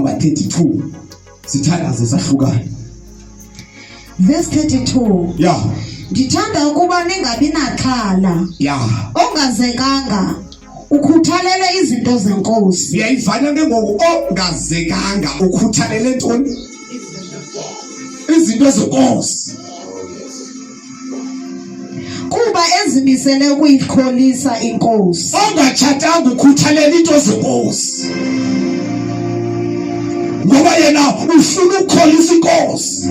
number 32 sithandaze sahlukana. Verse 32. Yeah. Ndithanda ukuba ningabi naxhala. Yeah. Ongazekanga ukhuthalele izinto zenkosi. Uyayivana ke ngoku ongazekanga ukhuthalele ntoni? Izinto zenkosi. Kuba ezimisele ukuyikholisa inkosi. Ongatshatanga ukhuthalela into zenkosi. Ngoba yena ufuna ukukholisa inkosi.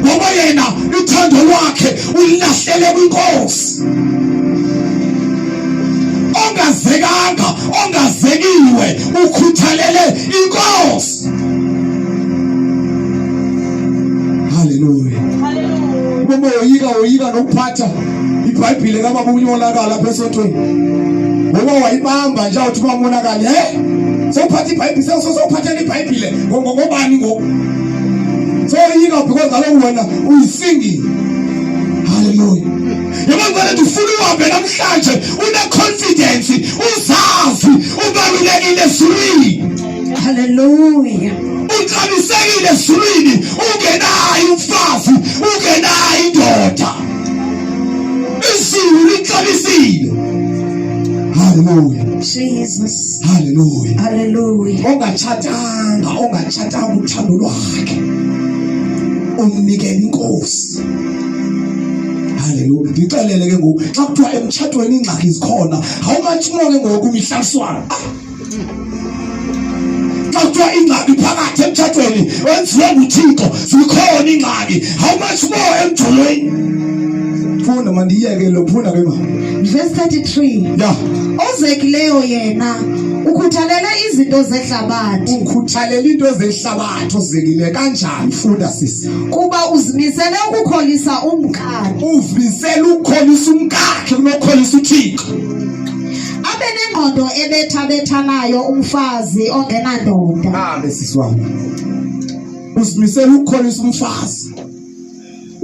Ngoba yena uthando lwakhe ulilahlele kwinkosi. Ongazekanga, ongazekiwe ukhuthalele inkosi. Hallelujah. Uma uyika nokuphatha iBhayibheli kababa unyolakala lapha esontweni. Ngoba wayibamba nje uthi bamonakala, sowuphatha iBhayibheli sewuphatha iBhayibheli ngobani ngoku. So uyika because kaloku wena uyisingi. Hallelujah. Yabona ufuna uhambe namhlanje une confidence uzazi ubalulekile ezulwini. Hallelujah. Uqhabisekile ezulwini ungenayo umfazi ungenayo indoda. Izulu liqhabisile. Hallelujah. Jesus. Hallelujah. Hallelujah. Ongatshatanga uthando lwakhe umnikele inkosi. Hallelujah. Ngixelele ke ngoku xa kuthiwa emtshatweni ingxaki zikhona, how much more ke ngoku umihlaswana. Xa kuthiwa ingxaki phakathi emtshatweni wenziwe nguThixo zikhona ingxaki, how much more emjolweni. Funda mandiyeke lo phunda ke ma. Verse 33. Yeah. Ozekileyo yena ukhuthalela izinto zehlabathi. Ukhuthalela into zehlabathi ozekile kanjani funda sisi? Kuba uzimisele ukukholisa uMnkakhe. Uzimisele ukukholisa uMnkakhe kunokholisa uThixo. Abe nengqondo ebethabethanayo umfazi ongenandoda. Besisi wami. Uzimisele ukukholisa umfazi.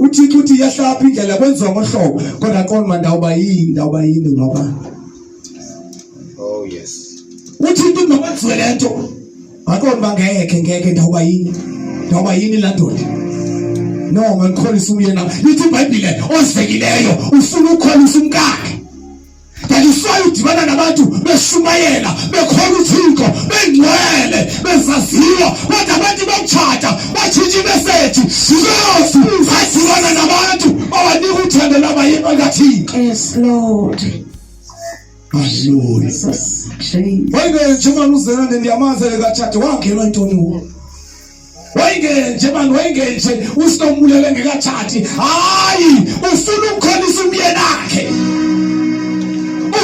Uthixo uthi yahlapha indlela kwenziwa ngohlobo kodwa qonda mandawuba yini ngaba. Oh yes. Uthixo nokwenziwe lento aqonda bangeke ndawuba yini la ndoda. No ngikholisa umyena lithi iBhayibheli ozivekileyo ufuna ukukholisa uMnkakhe. Kanti udibana nabantu beshumayela bekhola uThixo bengcwele besaziwa kodwa abantu bokuthatha batshintsha imeseji Nkosi sadibana nabantu bawanika uthando labayinto kaThixo. Yes Lord. Hallelujah. Wayenge njengoba uzenande ndiyamazele kaThixo wangenwa intoni wo. Wayenge nje usinomulele ngekathathi. Hayi ufuna ukukholisa umyenakhe.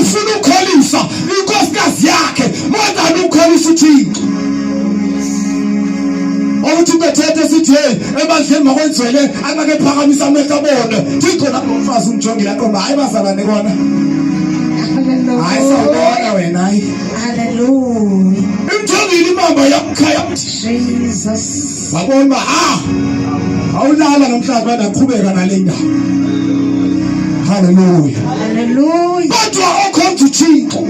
Ufuna ukukholisa inkosikazi yakhe more than ukukholisa uThixo. Awuthi bethethe sithi ebandleni makwenziwele anake phakamisa amehlo abone. Thixo lapho umfazi unjongile aqomba hayi bazalwane kona. Hayi sawubona wena hayi. Hallelujah. Imthongile imamba yakhaya. Jesus. Wabona awulala namhlanje bandaqhubeka nale ndaba. Hallelujah. Hallelujah. Kodwa okhonza uThixo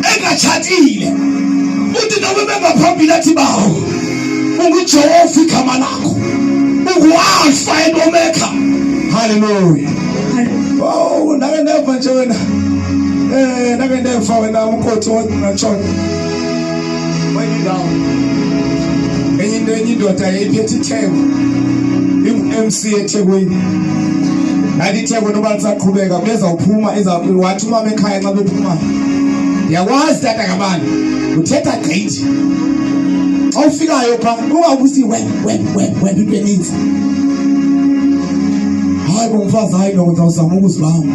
engatshatile uthi nobe bengaphambili athi bawo unguJehova igama lakho unguAlpha and Omega. Hallelujah. Oh ndake ndeva nje wena ndake ndeva wena umkhothi wonatshona wayindawo enye indoda yayiphethe itheko iMC eThekwini. Ngathi itheko noma lisaqhubeka beza uphuma wathi umama ekhaya xa bephuma. Yakwazi tata kabani uthetha gqithi. Xa ufikayo pha ungabusi wena into eninzi. Hayi bomfazi hayi lo uzawuzama ukuzibamba.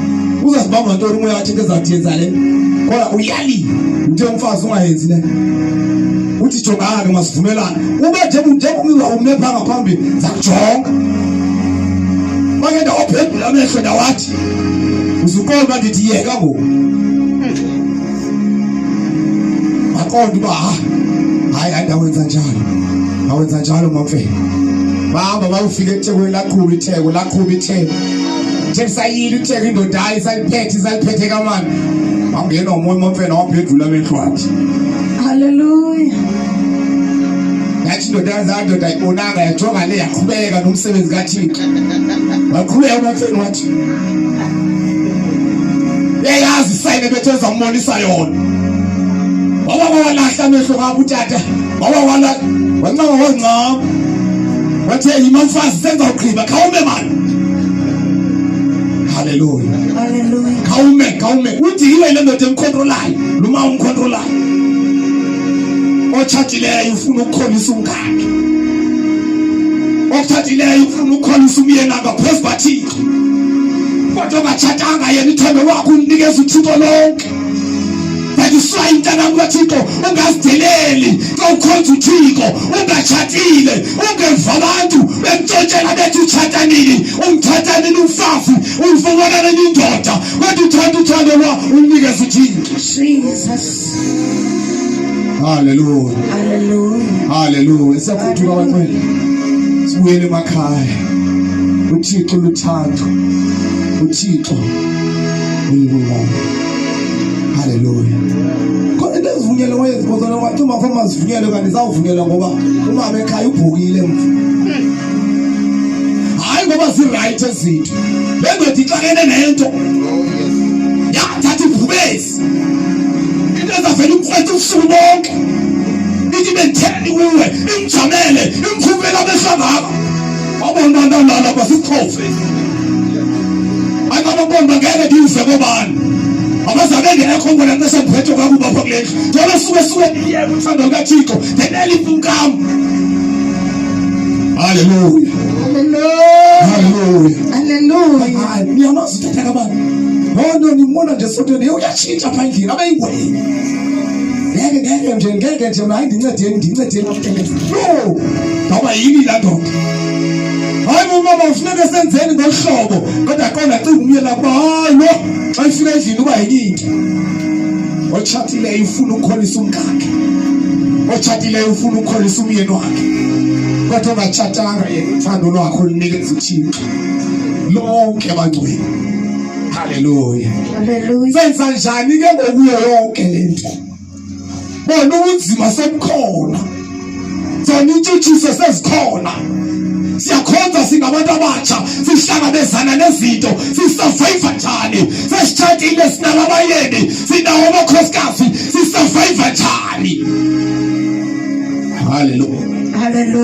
Uzazibamba ntoni umoya wathi ezathi yenza le. Kodwa uyali nje umfazi ungayenzi le. Uthi jonga ke masivumelana. Ube nje ume pha ngaphambili zakujonga. Magenda ophendula amehlo ndawathi uzuqonda ndithi yeka ngoku. Maqonda uba hayi andawenza njalo mfowethu. Bahamba bayofika eThekwini laqhuba itheko. Nje sayile itheko indoda hayi saliphethe kamani. Bangena umoya mfowethu waphendula amehlo athi. Hallelujah. Yathi indoda zandoda ayibonanga yajonga le yaqhubeka nomsebenzi kaThixo. Waqhubeka umfeni wathi yayazi isayine betheza umonisa yona. Baba walahla amehlo kabi utata. Baba wala wanqaba wangcama. Wathi imamfazi senza uqhiba khawume manje. Hallelujah. Hallelujah. Khawume uthi yiwe le ndoda emcontrolayo noma umcontrolayo. Otshathileyo ufuna ukukholisa uMnkakhe. Otshathileyo ufuna ukukholisa umyeni ngaphezu kwaThixo. Kodwa ungatshatanga yena ithembe wakho unikeza uThixo lonke. Badiswa intanami kaThixo ungazideleli xa ukhonza uThixo ungatshatile ungeva abantu bemtshotshela bethi utshatanile umthathanile umfafi umfumana nendoda kodwa uthanda uthando lwa unikeza uThixo. Jesus. Hallelujah. Hallelujah. Hallelujah. Siyakhuthuka abantwana. Sibuyele emakhaya. uThixo luthando. uThixo uyibonga. Hallelujah. Kodwa lezivunyelo wayezibozana wathi uma fama zivunyelo kanti zawuvunyelwa ngoba umama ekhaya ubhukile emva. Hayi ngoba zi-right ezinto. Lendoda ixakene nento. Yathatha ibhubesi. Into ezavela umfowethu usuku lonke. Ithi betheni kuwe, imjamele, imkhubela besangaka. Abona nala basiphofe. Ayingababona ngeke ndize kobani. Abazabe ngekho ngona nesemphetho kakuba phakule. Jola suke yebo uthando kaThixo, denela imfukamo. Hallelujah. Hallelujah. Hallelujah. Hayi, niyamazi uthatha kabani. No, nimona nje sontweni uyatshintsha phandlini abayingweni. Ngeke nje hayi ndincedeni. No. Ngoba yini la ndoda? Hayi mama ufuneka senzeni ngohlobo kodwa qona cinga umyeni kuba hayi lo xa ifika endlini uba yinto. Otshathileyo ufuna ukukholisa uMnkakhe. Otshathileyo ufuna ukukholisa umyeni wakhe. Kodwa ungatshatanga yena uthando lwakho lunikeza uThixo lonke abangcwele. Hallelujah. Hallelujah. Senza njani ke ngokuyo yonke lento? Bona ubunzima sebukhona. Zona intshutshiso sezikhona. Siyakhonza singabantu abatsha, sihlangabezana nezinto, sisurvive njani? Sesitshatile sinalabayeni, sinawo amakhosikazi, sisurvive njani? Hallelujah. Hallelujah.